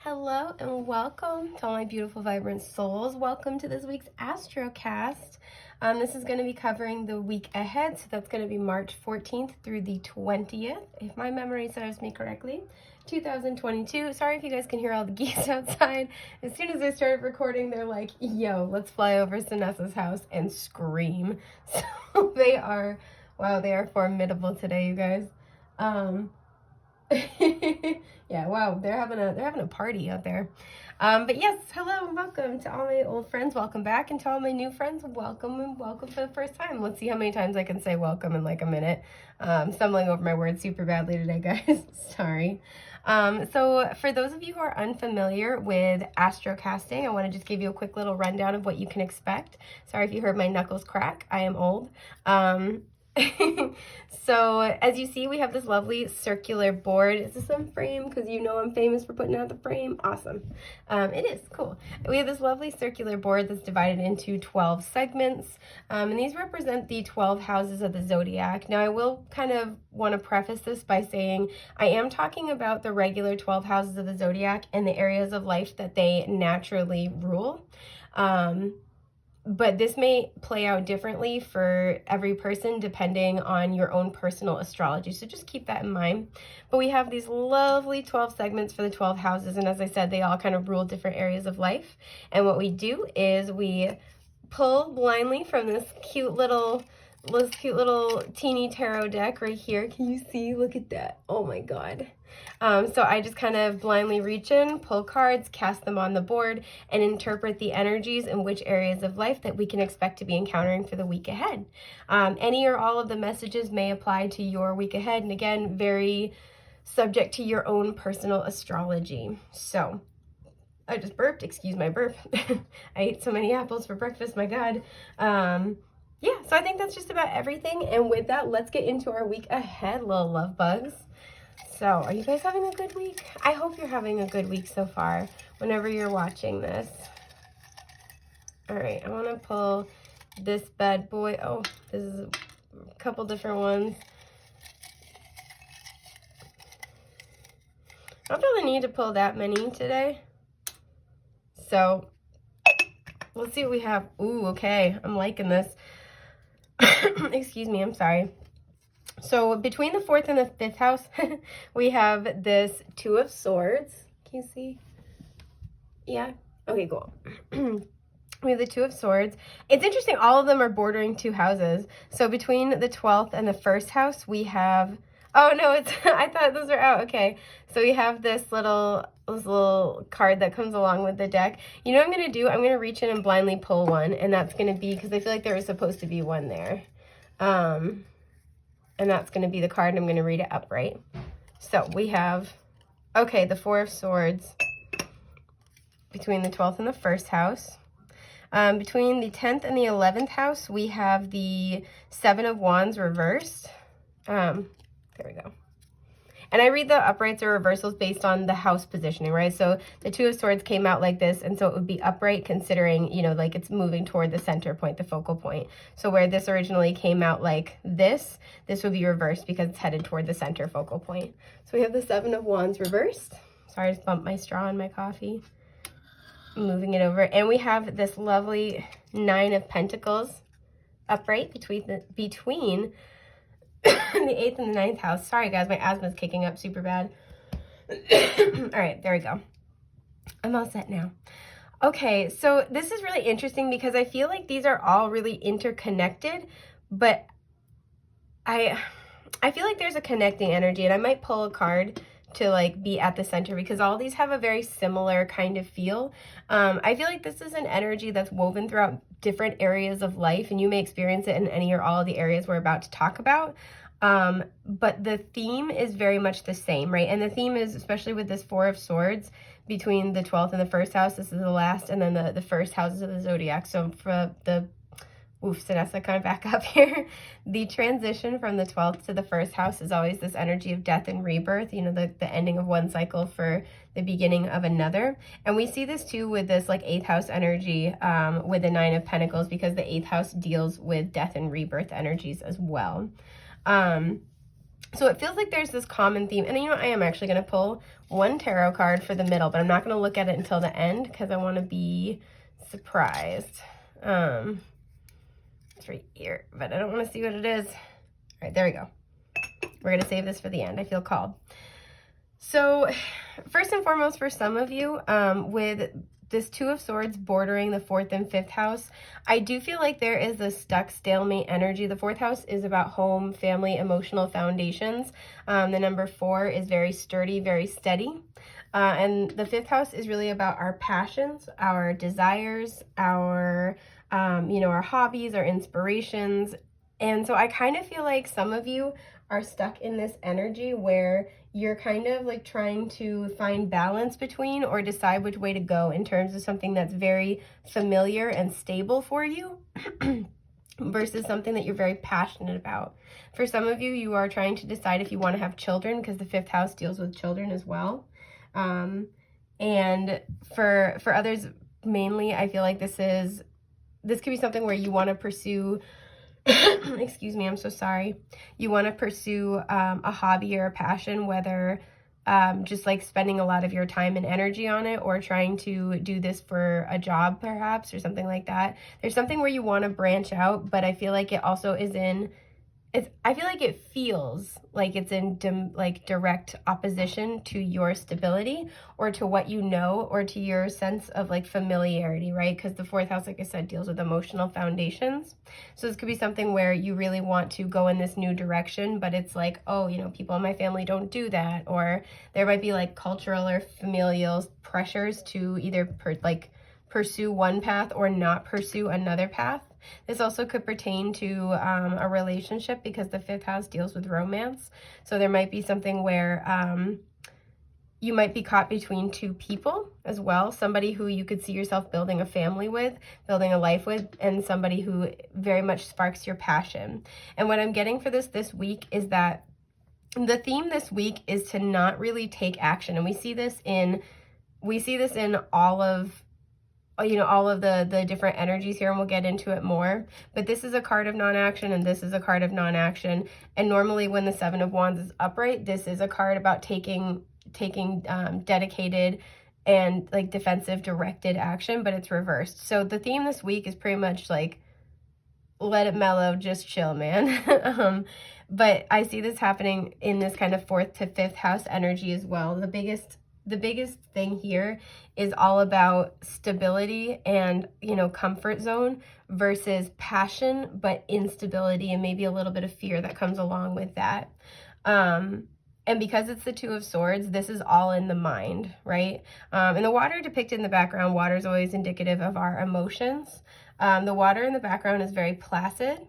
Hello and welcome to all my beautiful, vibrant souls. Welcome to this week's Astrocast. This is going to be covering the week ahead, so that's going to be March 14th through the 20th, if my memory serves me correctly, 2022. Sorry if you guys can hear all the geese outside. As soon as I started recording, they're like, yo, let's fly over Vanessa's house and scream. So they are, wow, they are formidable today, you guys. Yeah, wow, they're having a party out there. But yes, hello and welcome to all my old friends. Welcome back, and to all my new friends, welcome and welcome for the first time. Let's see how many times I can say welcome in like a minute. Stumbling over my words super badly today, guys. Sorry. So for those of you who are unfamiliar with astrocasting, I want to just give you a quick little rundown of what you can expect. Sorry if you heard my knuckles crack. I am old. So as you see, we have this lovely circular board. Is this on frame? Because you know I'm famous for putting out the frame. Awesome. It is cool. We have this lovely circular board that's divided into 12 segments, and these represent the 12 houses of the zodiac. Now I will kind of want to preface this by saying I am talking about the regular 12 houses of the zodiac and the areas of life that they naturally rule. But this may play out differently for every person depending on your own personal astrology. So just keep that in mind. But we have these lovely 12 segments for the 12 houses. And as I said, they all kind of rule different areas of life. And what we do is we pull blindly from this cute little teeny tarot deck right here. Can you see? Look at that. Oh my God. So I just kind of blindly reach in, pull cards, cast them on the board, and interpret the energies in which areas of life that we can expect to be encountering for the week ahead. Any or all of the messages may apply to your week ahead, and again, very subject to your own personal astrology. So I just burped, excuse my burp. I ate so many apples for breakfast, my God. Yeah, so I think that's just about everything. And with that, let's get into our week ahead, little love bugs. So, are you guys having a good week? I hope you're having a good week so far, whenever you're watching this. All right, I want to pull this bad boy. Oh, this is a couple different ones. I don't feel the need to pull that many today. So, let's see what we have. Ooh, okay, I'm liking this. Excuse me, I'm sorry. So between the 4th and the 5th house, we have this Two of Swords. Can you see? Yeah? Okay, cool. We have the Two of Swords. It's interesting, all of them are bordering 2 houses. So between the 12th and the 1st house, we have... Oh, no, it's... I thought those were out. Okay. So we have this little card that comes along with the deck. You know what I'm going to do? I'm going to reach in and blindly pull one, and that's going to be... Because I feel like there was supposed to be one there. And that's going to be the card, and I'm going to read it upright. So we have, okay, the Four of Swords between the 12th and the 1st house. Between the 10th and the 11th house, we have the Seven of Wands reversed. There we go. And I read the uprights or reversals based on the house positioning, right? So the Two of Swords came out like this, and so it would be upright considering, you know, like it's moving toward the center point, the focal point. So where this originally came out like this would be reversed because it's headed toward the center focal point. So we have the Seven of Wands reversed. Sorry, I just bumped my straw in my coffee. I'm moving it over. And we have this lovely Nine of Pentacles upright between the 8th and the 9th house. Sorry, guys, my asthma's kicking up super bad. All right, there we go. I'm all set now. Okay, so this is really interesting because I feel like these are all really interconnected, but I feel like there's a connecting energy, and I might pull a card to like be at the center because all these have a very similar kind of feel. I feel like this is an energy that's woven throughout different areas of life, and you may experience it in any or all of the areas we're about to talk about. But the theme is very much the same, right? And the theme is, especially with this Four of Swords, between the 12th and the 1st house, this is the last, and then the 1st houses of the zodiac. So for the Vanessa, kind of back up here. The transition from the 12th to the 1st house is always this energy of death and rebirth, you know, the ending of one cycle for the beginning of another. And we see this too with this like 8th house energy with the Nine of Pentacles, because the 8th house deals with death and rebirth energies as well. So it feels like there's this common theme. And you know, I am actually going to pull one tarot card for the middle, but I'm not going to look at it until the end because I want to be surprised. It's right here, but I don't want to see what it is. All right, there we go. We're going to save this for the end. I feel called. So first and foremost, for some of you, with this Two of Swords bordering the 4th and 5th house, I do feel like there is a stuck stalemate energy. The 4th house is about home, family, emotional foundations. The number 4 is very sturdy, very steady. And the 5th house is really about our passions, our desires, our, our hobbies, our inspirations. And so I kind of feel like some of you are stuck in this energy where you're kind of like trying to find balance between or decide which way to go in terms of something that's very familiar and stable for you versus something that you're very passionate about. For some of you, you are trying to decide if you want to have children because the 5th house deals with children as well. And for others, mainly, I feel like this could be something where you want to pursue excuse me, I'm so sorry. You want to pursue a hobby or a passion, whether just like spending a lot of your time and energy on it or trying to do this for a job perhaps or something like that. There's something where you want to branch out, but I feel like it also is I feel like it feels like it's in direct opposition to your stability or to what you know or to your sense of like familiarity, right? Because the 4th house, like I said, deals with emotional foundations. So this could be something where you really want to go in this new direction, but it's like, oh, people in my family don't do that. Or there might be like cultural or familial pressures to either pursue one path or not pursue another path. This also could pertain to a relationship because the 5th house deals with romance. So there might be something where you might be caught between two people as well. Somebody who you could see yourself building a family with, building a life with, and somebody who very much sparks your passion. And what I'm getting for this week is that the theme this week is to not really take action. And we see this in all of the different energies here, and we'll get into it more. But this is a card of non-action, and this is a card of non-action. And normally when the 7 of Wands is upright, this is a card about taking dedicated and like defensive directed action, but it's reversed. So the theme this week is pretty much like, let it mellow, just chill, man. But I see this happening in this kind of 4th to 5th house energy as well. The biggest thing here is all about stability and, comfort zone versus passion, but instability and maybe a little bit of fear that comes along with that. And because it's the 2 of Swords, this is all in the mind, right? And the water depicted in the background, water is always indicative of our emotions. The water in the background is very placid.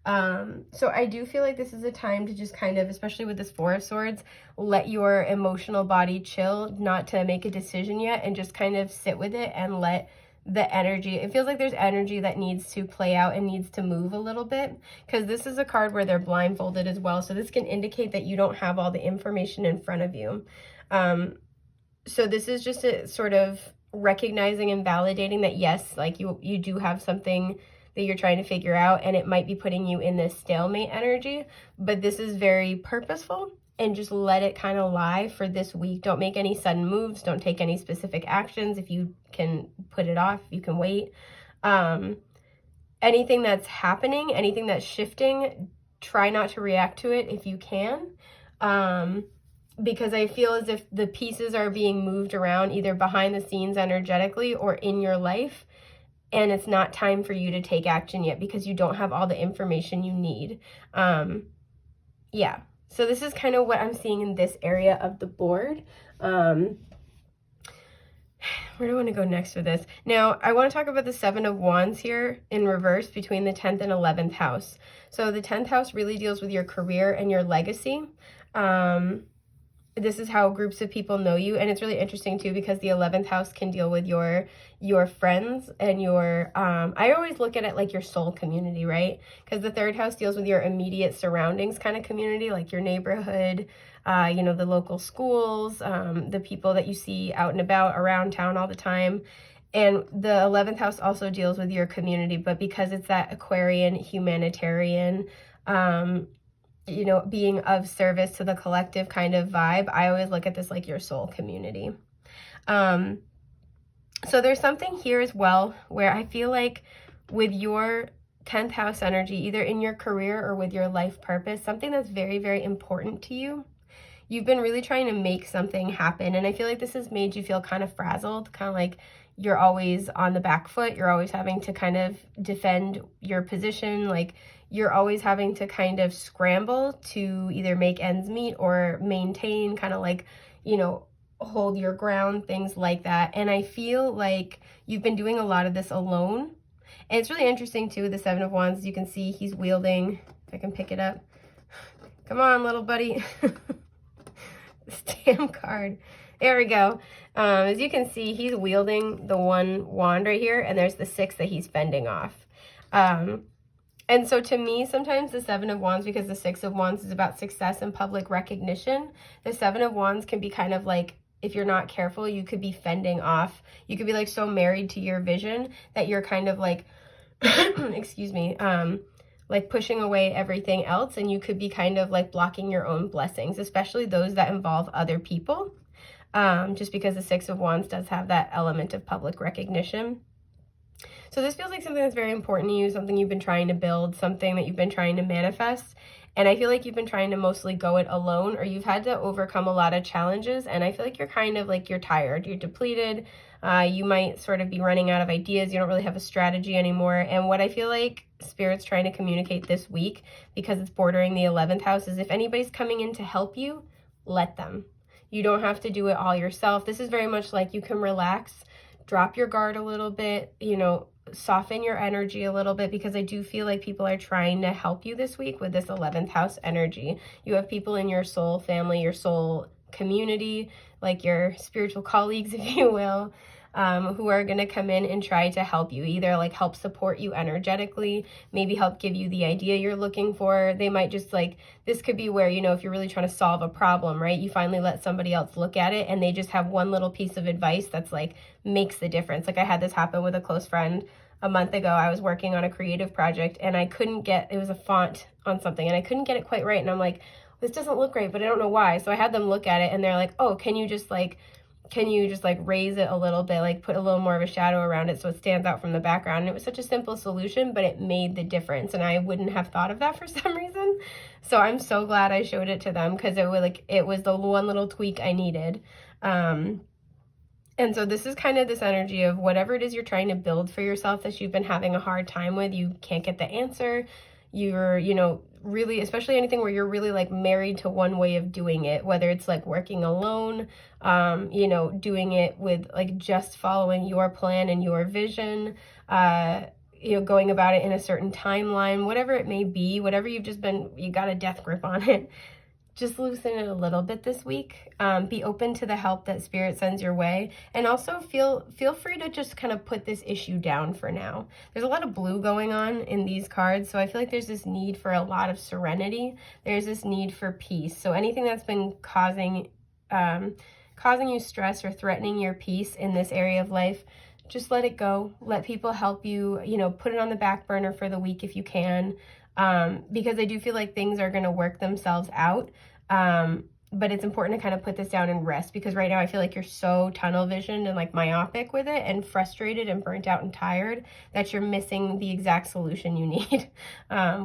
So I do feel like this is a time to just kind of, especially with this 4 of Swords, let your emotional body chill, not to make a decision yet, and just kind of sit with it and let the energy, it feels like there's energy that needs to play out and needs to move a little bit, because this is a card where they're blindfolded as well. So this can indicate that you don't have all the information in front of you. So this is just a sort of recognizing and validating that, yes, like you do have something that you're trying to figure out, and it might be putting you in this stalemate energy, but this is very purposeful, and just let it kind of lie for this week. Don't make any sudden moves. Don't take any specific actions. If you can put it off, you can wait. Anything that's happening, anything that's shifting, try not to react to it if you can. Because I feel as if the pieces are being moved around either behind the scenes energetically or in your life, and it's not time for you to take action yet because you don't have all the information you need. Yeah. So this is kind of what I'm seeing in this area of the board. Where do I want to go next with this? Now, I want to talk about the 7 of Wands here in reverse between the 10th and 11th house. So the 10th house really deals with your career and your legacy. This is how groups of people know you, and it's really interesting too because the 11th house can deal with your friends and your I always look at it like your soul community, right? Because the 3rd house deals with your immediate surroundings kind of community, like your neighborhood, the local schools, the people that you see out and about around town all the time. And the 11th house also deals with your community, but because it's that Aquarian humanitarian you know, being of service to the collective kind of vibe. I always look at this like your soul community. So there's something here as well where I feel like with your 10th house energy, either in your career or with your life purpose, something that's very, very important to you, you've been really trying to make something happen. And I feel like this has made you feel kind of frazzled, kind of like you're always on the back foot. You're always having to kind of defend your position. Like you're always having to kind of scramble to either make ends meet or maintain, kind of like, you know, hold your ground, things like that. And I feel like you've been doing a lot of this alone. And it's really interesting too, the Seven of Wands. As you can see, he's wielding, if I can pick it up. Come on, little buddy. Stamp card. There we go. As you can see, he's wielding the one wand right here, and there's the 6 that he's fending off. And so to me, sometimes the 7 of Wands, because the 6 of Wands is about success and public recognition, the 7 of Wands can be kind of like, if you're not careful, you could be fending off. You could be like so married to your vision that you're kind of like, excuse me, like pushing away everything else, and you could be kind of like blocking your own blessings, especially those that involve other people, just because the 6 of Wands does have that element of public recognition. So this feels like something that's very important to you, something you've been trying to build, something that you've been trying to manifest. And I feel like you've been trying to mostly go it alone, or you've had to overcome a lot of challenges. And I feel like you're kind of like, you're tired, you're depleted. You might sort of be running out of ideas. You don't really have a strategy anymore. And what I feel like Spirit's trying to communicate this week, because it's bordering the 11th house, is if anybody's coming in to help you, let them. You don't have to do it all yourself. This is very much like you can relax, drop your guard a little bit, you know, soften your energy a little bit, because I do feel like people are trying to help you this week with this 11th house energy. You have people in your soul family, your soul community, like your spiritual colleagues, if you will, who are going to come in and try to help you, either like help support you energetically, maybe help give you the idea you're looking for. They might just like, this could be where, you know, if you're really trying to solve a problem, right, you finally let somebody else look at it and they just have one little piece of advice that's like makes the difference. Like I had this happen with a close friend a month ago. I was working on a creative project and I couldn't get, it was a font on something and I couldn't get it quite right. And I'm like, this doesn't look right, but I don't know why. So I had them look at it and they're like, oh, can you just like raise it a little bit, like put a little more of a shadow around it so it stands out from the background. And it was such a simple solution, but it made the difference. And I wouldn't have thought of that for some reason. So I'm so glad I showed it to them, because it was the one little tweak I needed. And so this is kind of this energy of whatever it is you're trying to build for yourself that you've been having a hard time with, you can't get the answer. You're, you know, really, especially anything where you're really like married to one way of doing it, whether it's like working alone, you know, doing it with like just following your plan and your vision, you know, going about it in a certain timeline, whatever it may be, whatever you've just been, you got a death grip on it. Just loosen it a little bit this week. Be open to the help that Spirit sends your way. And also feel free to just kind of put this issue down for now. There's a lot of blue going on in these cards, so I feel like there's this need for a lot of serenity. There's this need for peace. So anything that's been causing you stress or threatening your peace in this area of life, just let it go. Let people help you, you know, put it on the back burner for the week if you can. Because I do feel like things are going to work themselves out. But it's important to kind of put this down and rest, because right now I feel like you're so tunnel visioned and like myopic with it and frustrated and burnt out and tired that you're missing the exact solution you need.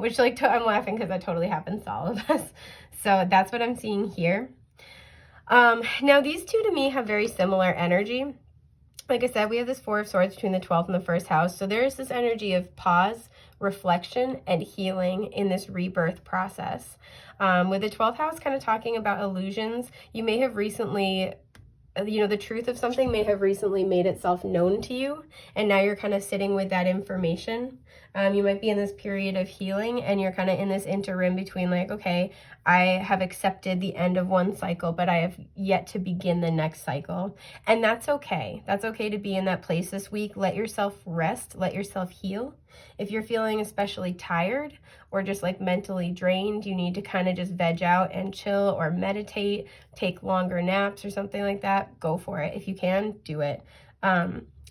Which like, I'm laughing because that totally happens to all of us. So that's what I'm seeing here. Now these two to me have very similar energy. Like I said, we have this 4 of Swords between the 12th and the 1st house. So there is this energy of pause, reflection, and healing in this rebirth process. With the 12th house kind of talking about illusions, you may have recently, you know, the truth of something may have recently made itself known to you, and now you're kind of sitting with that information. You might be in this period of healing, and you're kind of in this interim between like, okay, I have accepted the end of one cycle, but I have yet to begin the next cycle. And that's okay. That's okay to be in that place this week. Let yourself rest, let yourself heal. If you're feeling especially tired or just like mentally drained, you need to kind of just veg out and chill or meditate, take longer naps or something like that. Go for it. If you can, do it.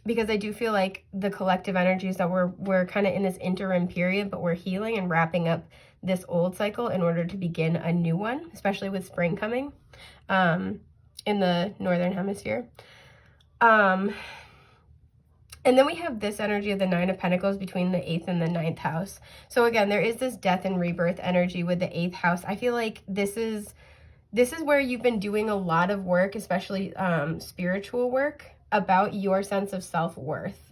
Because I do feel like the collective energies that we're kind of in this interim period, but we're healing and wrapping up this old cycle in order to begin a new one, especially with spring coming in the northern hemisphere. And then we have this energy of the Nine of Pentacles between the 8th and the 9th house. So again, there is this death and rebirth energy with the 8th house. I feel like this is where you've been doing a lot of work, especially spiritual work, about your sense of self-worth.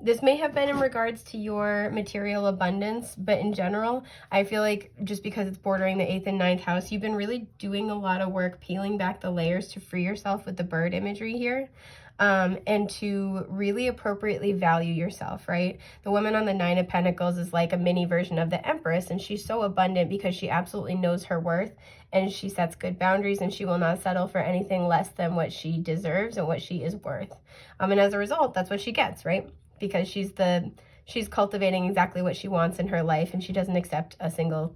This may have been in regards to your material abundance, but in general, I feel like just because it's bordering the 8th and 9th house, you've been really doing a lot of work peeling back the layers to free yourself with the bird imagery here. And to really appropriately value yourself, right? The woman on the 9 of Pentacles is like a mini version of the Empress, and she's so abundant because she absolutely knows her worth, and she sets good boundaries, and she will not settle for anything less than what she deserves and what she is worth. And as a result, that's what she gets, right? Because she's cultivating exactly what she wants in her life, and she doesn't accept a single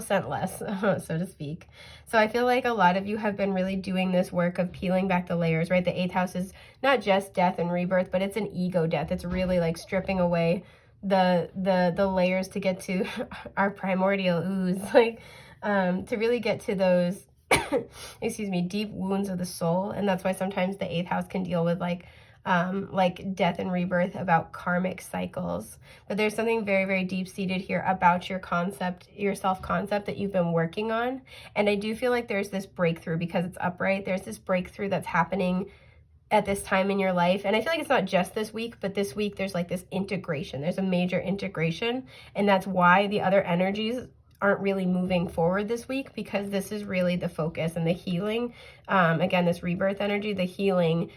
cent less, so to speak. So I feel like a lot of you have been really doing this work of peeling back the layers, right? The 8th house is not just death and rebirth, but it's an ego death. It's really like stripping away the layers to get to our primordial ooze, like to really get to those excuse me, deep wounds of the soul. And that's why sometimes the 8th house can deal with like death and rebirth, about karmic cycles. But there's something very, very deep-seated here about your concept, your self-concept that you've been working on. And I do feel like there's this breakthrough because it's upright. There's this breakthrough that's happening at this time in your life. And I feel like it's not just this week, but this week there's like this integration. There's a major integration. And that's why the other energies aren't really moving forward this week, because this is really the focus and the healing. Again, this rebirth energy, the healing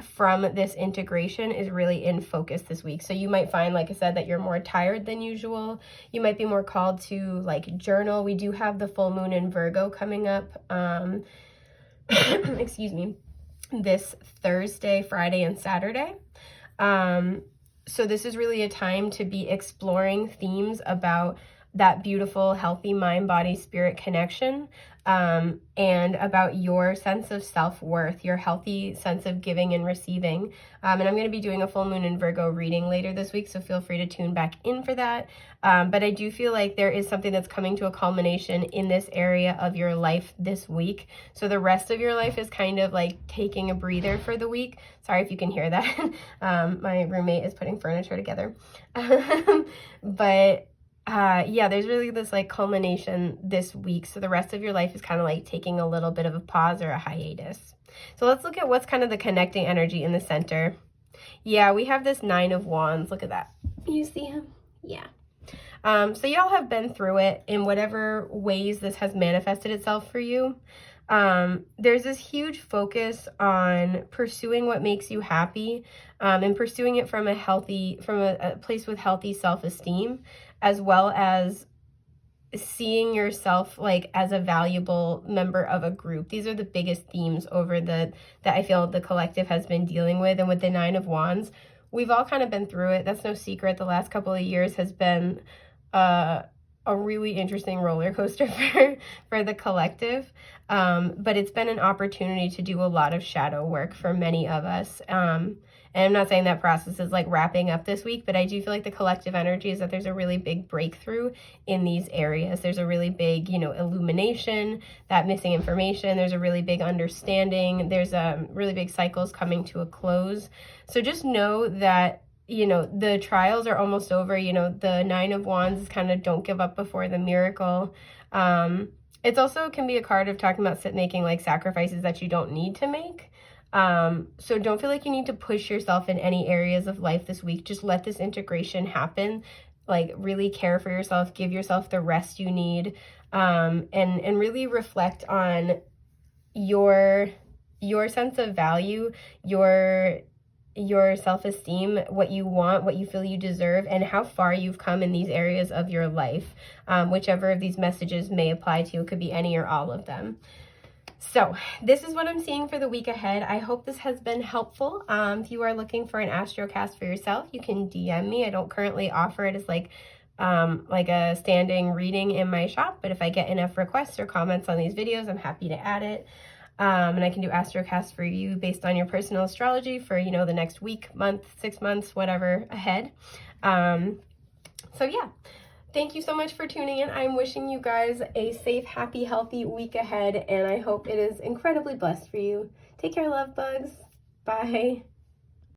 from this integration is really in focus this week. So you might find, like I said, that you're more tired than usual. You might be more called to like journal. We do have the full moon in Virgo coming up, excuse me, this Thursday, Friday, and Saturday. So this is really a time to be exploring themes about that beautiful, healthy mind, body, spirit connection, and about your sense of self-worth, your healthy sense of giving and receiving. And I'm going to be doing a full moon in Virgo reading later this week, so feel free to tune back in for that. But I do feel like there is something that's coming to a culmination in this area of your life this week. So the rest of your life is kind of like taking a breather for the week. Sorry if you can hear that. My roommate is putting furniture together. But yeah, there's really this like culmination this week. So the rest of your life is kind of like taking a little bit of a pause or a hiatus. So let's look at what's kind of the connecting energy in the center. Yeah, we have this 9 of Wands. Look at that. You see him? Yeah. So y'all have been through it in whatever ways this has manifested itself for you. There's this huge focus on pursuing what makes you happy, and pursuing it from a place with healthy self-esteem, as well as seeing yourself like as a valuable member of a group. These are the biggest themes over that I feel the collective has been dealing with. And with the 9 of Wands, we've all kind of been through it. That's no secret. The last couple of years has been a really interesting roller coaster for the collective. But it's been an opportunity to do a lot of shadow work for many of us. And I'm not saying that process is like wrapping up this week, but I do feel like the collective energy is that there's a really big breakthrough in these areas. There's a really big, illumination, that missing information. There's a really big understanding. There's really big cycles coming to a close. So just know that, the trials are almost over. The 9 of Wands is kind of don't give up before the miracle. It's also can be a card of talking about making like sacrifices that you don't need to make. So don't feel like you need to push yourself in any areas of life this week. Just let this integration happen. Like really care for yourself, give yourself the rest you need, and really reflect on your sense of value, your self-esteem, what you want, what you feel you deserve, and how far you've come in these areas of your life. Whichever of these messages may apply to you. It could be any or all of them. So this is what I'm seeing for the week ahead. I hope this has been helpful. If you are looking for an Astrocast for yourself, you can DM me. I don't currently offer it as like a standing reading in my shop, but if I get enough requests or comments on these videos, I'm happy to add it. And I can do Astrocast for you based on your personal astrology for, the next week, month, 6 months, whatever ahead. So yeah. Thank you so much for tuning in. I'm wishing you guys a safe, happy, healthy week ahead, and I hope it is incredibly blessed for you. Take care, love bugs. Bye.